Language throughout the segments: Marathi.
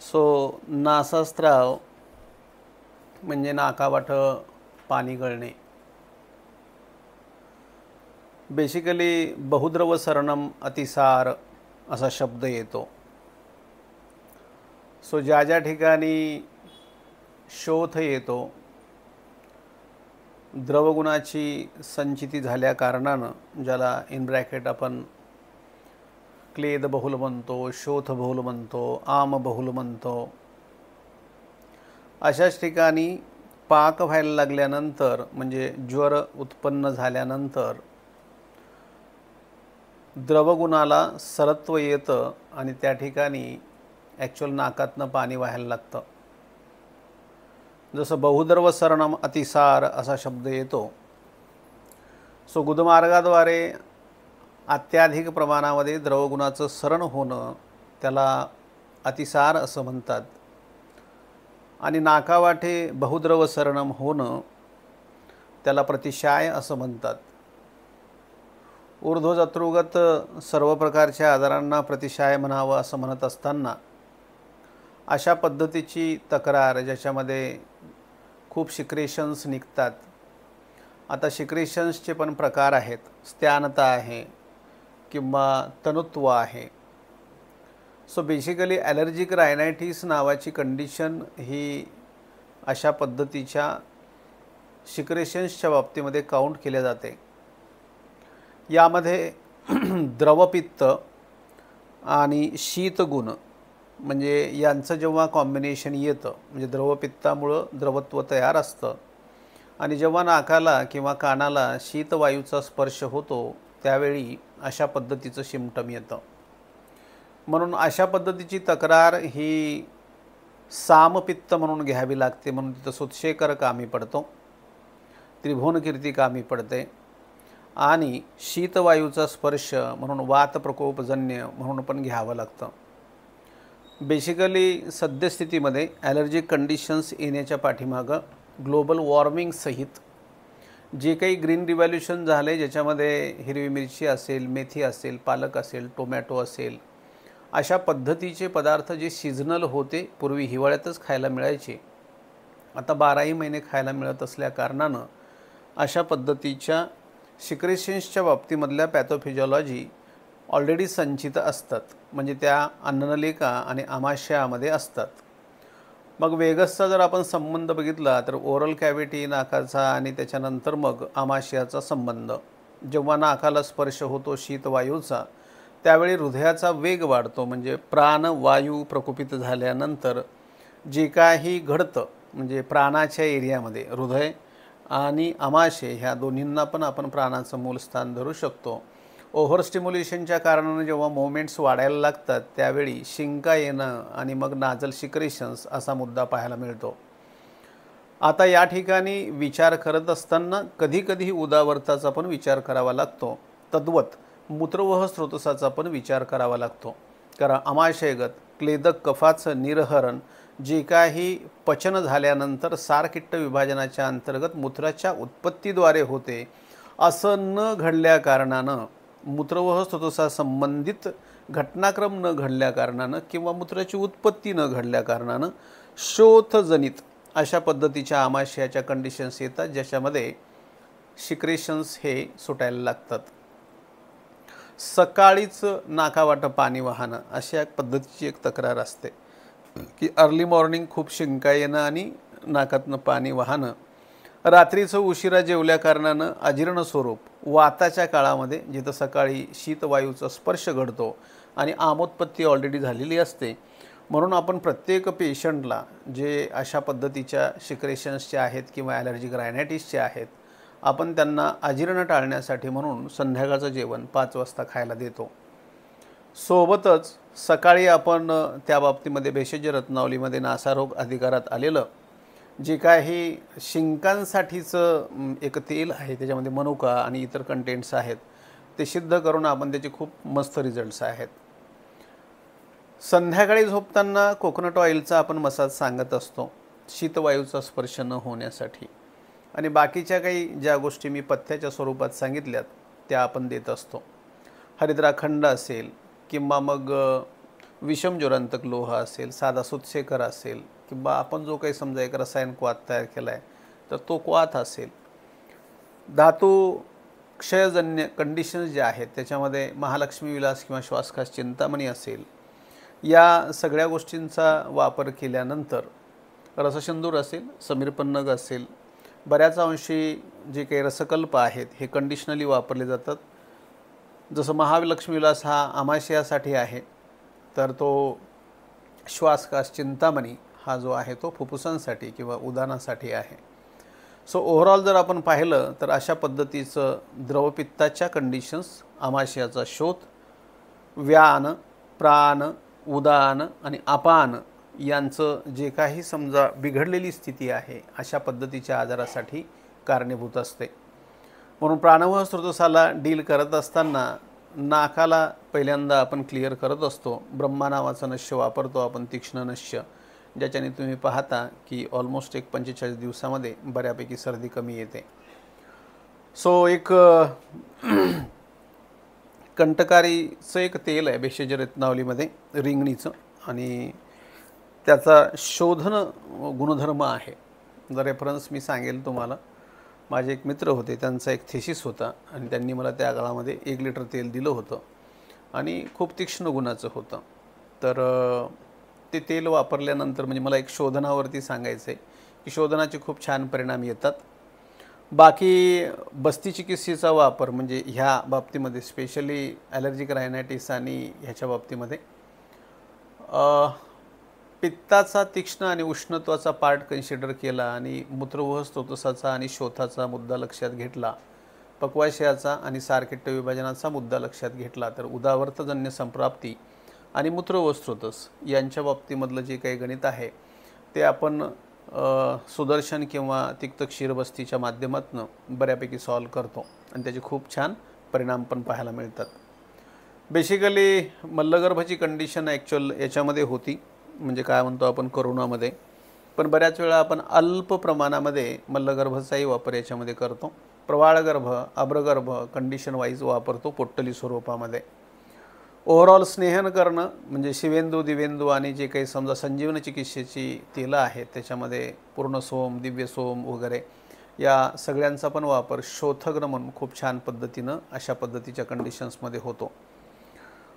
सो नासास्त्राव म्हणजे नाकावाटं पाणी गळणे. बेसिकली बहुद्रव सरणम अतिसार असा शब्द येतो. सो ज्या ज्या ठिकाणी शोथ येतो, द्रवगुणाची संचिती झाल्या कारणानं, ज्याला इन ब्रॅकेट आपण क्लेद बहुल म्हणतो, शोथ बहुल म्हणतो, आम बहुल म्हणतो, अशाच ठिकाणी पाक व्हायला लागल्यानंतर म्हणजे ज्वर उत्पन्न झाल्यानंतर द्रवगुणाला सरत्व येतं आणि त्या ठिकाणी ॲक्च्युअल नाकातनं पाणी व्हायला लागतं. जसं बहुद्रव सरणम अतिसार असा शब्द येतो. सो गुदमार्गाद्वारे अत्याधिक प्रमाणामध्ये द्रवगुणाचं सरण होणं त्याला अतिसार असं म्हणतात. आणि नाकावाटे बहुद्रव सरणम होणं त्याला प्रतिशाय असं म्हणतात. ऊर्ध्वजत्रुगत सर्व प्रकारच्या आजारांना प्रतिशाय म्हणावं असं म्हणत असताना अशा पद्धतीची तक्रार ज्याच्यामध्ये खूप सिक्रेशन्स निघतात. आता सिक्रेशन्सचे पण प्रकार आहेत. स्त्यानता आहे किंवा तनुत्व आहे. सो बेसिकली ॲलर्जिक रायनायटिस नावाची कंडिशन ही अशा पद्धतीच्या सिक्रेशन्सच्या बाबतीमध्ये काउंट केल्या जाते. यामध्ये द्रवपित्त आणि शीतगुण म्हणजे यांचं जेव्हा कॉम्बिनेशन येतं म्हणजे द्रवपित्तामुळं द्रवत्व तयार असतं आणि जेव्हा नाकाला किंवा कानाला शीतवायूचा स्पर्श होतो त्यावेळी अशा पद्धतीचं सिम्प्टम येतं. म्हणून अशा पद्धतीची तक्रार ही सामपित्त म्हणून घ्यावी लागते. म्हणून तिथं सुतशेखर कामी पडतो, त्रिभुवनकीर्ती कामी पडते आणि शीतवायूचा स्पर्श म्हणून वातप्रकोपजन्य म्हणून पण घ्यावं लागतं. बेसिकली सद्यस्थितीमध्ये ॲलर्जिक कंडिशन्स येण्याच्या पाठीमागं ग्लोबल वॉर्मिंग सहित जे काही ग्रीन रिव्हॉल्युशन झाले, ज्याच्यामध्ये हिरवी मिरची असेल, मेथी असेल, पालक असेल, टोमॅटो असेल, अशा पद्धतीचे पदार्थ जे सीझनल होते, पूर्वी हिवाळ्यातच खायला मिळायचे, आता 12ही महिने खायला मिळत असल्या कारणानं अशा पद्धतीच्या सिक्रेशन्सच्या बाबतीमधल्या पॅथोफिजिओलॉजी ऑलरेडी संचित असतात. म्हणजे त्या अन्ननलिका आणि आमाशयामध्ये असतात. मग वेगसचा जर आपण संबंध बघितला तर ओरल कॅव्हिटी नाकाचा आणि त्याच्यानंतर मग आमाशयाचा संबंध. जेव्हा नाकाला स्पर्श होतो शीतवायूचा त्यावेळी हृदयाचा वेग वाढतो. म्हणजे प्राणवायू प्रकुपित झाल्यानंतर जे काही घडतं म्हणजे प्राणाच्या एरियामध्ये हृदय आणि आमाशय ह्या दोन्हींना पण आपण प्राणाचं मूलस्थान धरू शकतो. ओव्हर स्टिम्युलेशनच्या कारणाने जेव्हा मोमेंट्स वाढायला लागतात त्यावेळी शिंका येणं आणि मग नाजल सिक्रेशन्स असा मुद्दा पाहायला मिळतो. आता या ठिकाणी विचार करत असताना कधीकधी उदावर्ताचा पण विचार करावा लागतो. तद्वत मूत्रवह स्रोतसाचा पण विचार करावा लागतो. कारण आमाशयगत क्लेदक कफाचं निर्हरण जे काही पचन झाल्यानंतर सारकिट्ट विभाजनाच्या अंतर्गत मूत्राच्या उत्पत्तीद्वारे होते, असं न घडल्या कारणानं मूत्रवह स्रोतसा संबंधित घटनाक्रम न घडल्या कारणानं किंवा मूत्राची उत्पत्ती न घडल्या कारणानं शोथजनित अशा पद्धतीच्या आमाशयाच्या कंडिशन्स येतात, ज्याच्यामध्ये सिक्रेशन्स हे सुटायला लागतात. सकाळीच नाकावाटं पाणी वाहणं अशा पद्धतीची एक तक्रार असते की अर्ली मॉर्निंग खूप शिंका येणं आणि नाकातनं पाणी वाहणं. रात्रीचं उशिरा जेवल्या कारणानं अजीर्ण स्वरूप वाताच्या काळामध्ये जिथं सकाळी शीतवायूचा स्पर्श घडतो आणि आमोत्पत्ती ऑलरेडी झालेली असते. म्हणून आपण प्रत्येक पेशंटला जे अशा पद्धतीच्या सिक्रेशन्सचे आहेत किंवा ॲलर्जिक रायनायटिसचे आहेत, आपण त्यांना अजीर्ण टाळण्यासाठी म्हणून संध्याकाळचं जेवण 5 वाजता खायला देतो. सोबतच सकाळी आपण त्या बाबतीमध्ये भेषज रत्नावलीमध्ये नासारोग अधिकारात आलेलं जे काही शिंकांसाठीचं एक तेल आहे, त्याच्यामध्ये मनुका आणि इतर कंटेंट्स आहेत, ते सिद्ध करून आपण त्याचे खूप मस्त रिझल्ट्स आहेत. संध्याकाळी झोपताना कोकोनट ऑइलचा आपण मसाज सांगत असतो शीतवायूचा स्पर्श न होण्यासाठी. आणि बाकीच्या काही ज्या गोष्टी मी पथ्याच्या स्वरूपात सांगितल्यात त्या आपण देत असतो. हरिद्राखंड असेल किंवा मग विषम ज्वरांतक लोह असेल, साधा सुतशेखर असेल, किंवा आपण जो काही समजा एक रसायन क्वाथ तयार केला आहे तर तो क्वाथ असेल, धातू क्षयजन्य कंडिशन्स जे आहेत त्याच्यामध्ये महालक्ष्मी विलास किंवा श्वासखास चिंतामणी असेल, या सगळ्या गोष्टींचा वापर केल्यानंतर रससिंदूर असेल, समीर पन्नग असेल, बऱ्याच अंशी जे काही रसकल्प आहेत हे कंडिशनली वापरले जातात. जसं महालक्ष्मी विलास हा आमाशयासाठी आहे, तर तो श्वासखास चिंतामणी हा जो आहे तो फुफ्फुसांसाठी किंवा उदानासाठी आहे. सो ओव्हरऑल जर आपण पाहिलं तर अशा पद्धतीचं द्रवपित्ताच्या कंडिशन्स, आमाशयाचा शोथ, व्यान, प्राण, उदान आणि अपान यांचं जे काही समजा बिघडलेली स्थिती आहे अशा पद्धतीच्या आजारासाठी कारणीभूत असते. म्हणून प्राणवायू स्रोतसाला डील करत असताना नाकाला पहिल्यांदा आपण क्लिअर करत असतो. ब्रह्मा नावाचं नश्य वापरतो आपण, तीक्ष्ण नश्य, ज्याच्याने तुम्ही पाहता की ऑलमोस्ट एक 45 दिवसामध्ये बऱ्यापैकी सर्दी कमी येते. सो एक कंटकारीचं एक तेल आहे भेषज रत्नावलीमध्ये, रिंगणीचं, आणि त्याचा शोधन गुणधर्म आहे. जर रेफरन्स मी सांगेल तुम्हाला, माझे एक मित्र होते, त्यांचा एक थेसिस होता आणि त्यांनी मला त्या काळामध्ये 1 लिटर तेल दिलं होतं आणि खूप तीक्ष्ण गुणाचं होतं. तर ते तेल वापरल्यानंतर म्हणजे मला एक शोधनावरती सांगायचं आहे की शोधनाचे खूप छान परिणाम येतात. बाकी बस्ती चिकित्सेचा वापर म्हणजे ह्या बाबतीमध्ये स्पेशली ॲलर्जिक रायनायटिस आणि ह्याच्या बाबतीमध्ये पित्ताचा तीक्ष्ण आणि उष्णत्वाचा पार्ट कन्सिडर केला आणि मूत्रवाह स्रोतसाचा आणि शोथाचा मुद्दा लक्षात घेतला, पक्वाशयाचा आणि सारखेट्य विभाजनाचा मुद्दा लक्षात घेतला, तर उदावर्तजन्य संप्राप्ती आणि मूत्रवाह स्रोतस यांच्या बाबतीमधलं जे काही गणित आहे ते आपण सुदर्शन किंवा तिक्त क्षीरबस्तीच्या माध्यमातून बऱ्यापैकी सॉल्व करतो आणि त्याचे खूप छान परिणाम पण पाहायला मिळतात. बेसिकली मल्लगर्भाची कंडिशन ॲक्च्युअल याच्यामध्ये होती, म्हणजे काय म्हणतो आपण कोरोनामध्ये, पण बऱ्याच वेळा आपण अल्प प्रमाणामध्ये मल्लगर्भाचाही वापर याच्यामध्ये करतो. प्रवाळगर्भ, अब्रगर्भ कंडिशन वाईज वापरतो पोट्टली स्वरूपामध्ये. ओव्हरऑल स्नेहन करणं म्हणजे शिवेंदू, दिवेंदू आणि जे काही समजा संजीवन चिकित्सेची तेलं आहेत त्याच्यामध्ये पूर्ण सोम, दिव्य सोम वगैरे या सगळ्यांचा पण वापर शोथग्न म्हणून खूप छान पद्धतीनं अशा पद्धतीच्या कंडिशन्समध्ये होतो.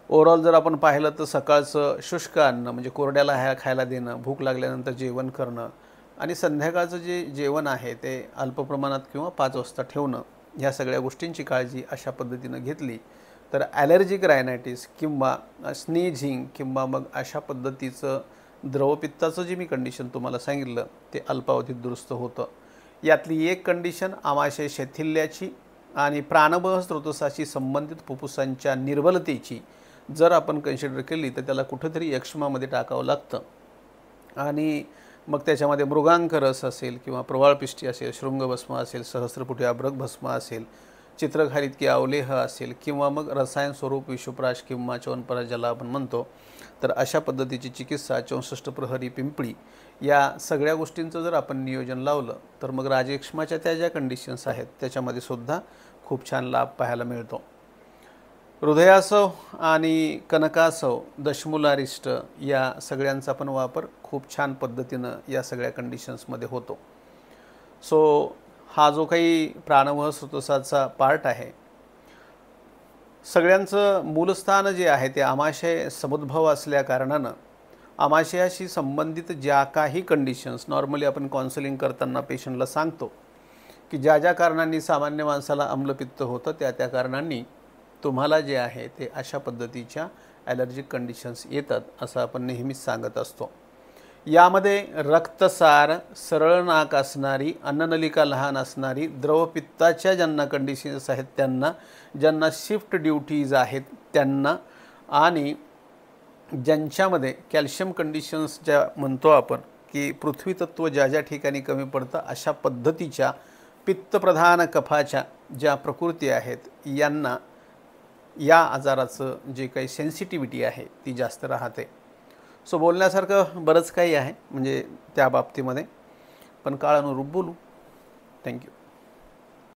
ओव्हरऑल जर आपण पाहिलं तर सकाळचं शुष्क अन्न म्हणजे कोरड्याला खायला देणं, भूक लागल्यानंतर जेवण करणं आणि संध्याकाळचं जे जेवण आहे ते अल्प प्रमाणात किंवा 5 वाजता ठेवणं, ह्या सगळ्या गोष्टींची काळजी अशा पद्धतीनं घेतली तर ॲलर्जिक रायनायटिस किंवा स्नीझिंग किंवा मग अशा पद्धतीचं द्रवपित्ताचं जे मी कंडिशन तुम्हाला सांगितलं ते अल्पावधीत दुरुस्त होतं. यातली एक कंडिशन आमाशय शैथिल्याची आणि प्राणवाह स्रोतसाशी संबंधित फुफ्फुसांच्या निर्बलतेची जर आपण कन्सिडर केली तर त्याला कुठेतरी यक्ष्मामध्ये टाकावं लागतं आणि मग त्याच्यामध्ये मृगांक रस असेल किंवा प्रवाळपिष्टी असेल, शृंगभस्म असेल, सहस्रपुटी अभ्रक भस्म असेल, चित्रघालित की अवलेह असेल किंवा मग रसायन स्वरूप विषुप्राश किंवा च्यवनप्राश ज्याला आपण म्हणतो, तर अशा पद्धतीची चिकित्सा 64 प्रहरी पिंपळी या सगळ्या गोष्टींचं जर आपण नियोजन लावलं तर मग राजयक्ष्माच्या त्या ज्या कंडिशन्स आहेत त्याच्यामध्ये सुद्धा खूप छान लाभ पाहायला मिळतो. हृदयासव आणि कनकासव, दशमूलारिष्ट या सगळ्यांचा पण वापर खूप छान पद्धतीनं या सगळ्या कंडिशन्समध्ये होतो. सो हा जो काही प्राणवाह स्रोतसाचा पार्ट आहे, सगळ्यांचं मूलस्थान जे आहे ते आमाशय समुद्भव असल्या कारणानं आमाशयाशी संबंधित ज्या काही कंडिशन्स नॉर्मली आपण काउन्सिलिंग करताना पेशंटला सांगतो की ज्या ज्या कारणांनी सामान्य माणसाला आम्लपित्त होतं त्या कारणांनी तुम्हाला जे आहे ते अशा पद्धतीच्या ॲलर्जिक कंडिशन्स येतात असं आपण नेहमीच सांगत असतो. यामध्ये रक्तसार, सरळ नाक असणारी, अन्ननलिका लहान असणारी, द्रवपित्ताच्या ज्यांना कंडिशन्स आहेत त्यांना, ज्यांना शिफ्ट ड्युटीज आहेत त्यांना, आणि ज्यांच्यामध्ये कॅल्शियम कंडिशन्स ज्या म्हणतो आपण की पृथ्वी तत्व ज्या ज्या ठिकाणी कमी पडतं अशा पद्धतीच्या पित्तप्रधान कफाच्या ज्या प्रकृती आहेत यांना या आजाराचं जे काही सेन्सिटिव्हिटी आहे ती जास्त राहते. सो बोलण्यासारखं बरंच काही आहे म्हणजे त्या बाबतीमध्ये, पण काळानुरूप बोलू. थँक्यू.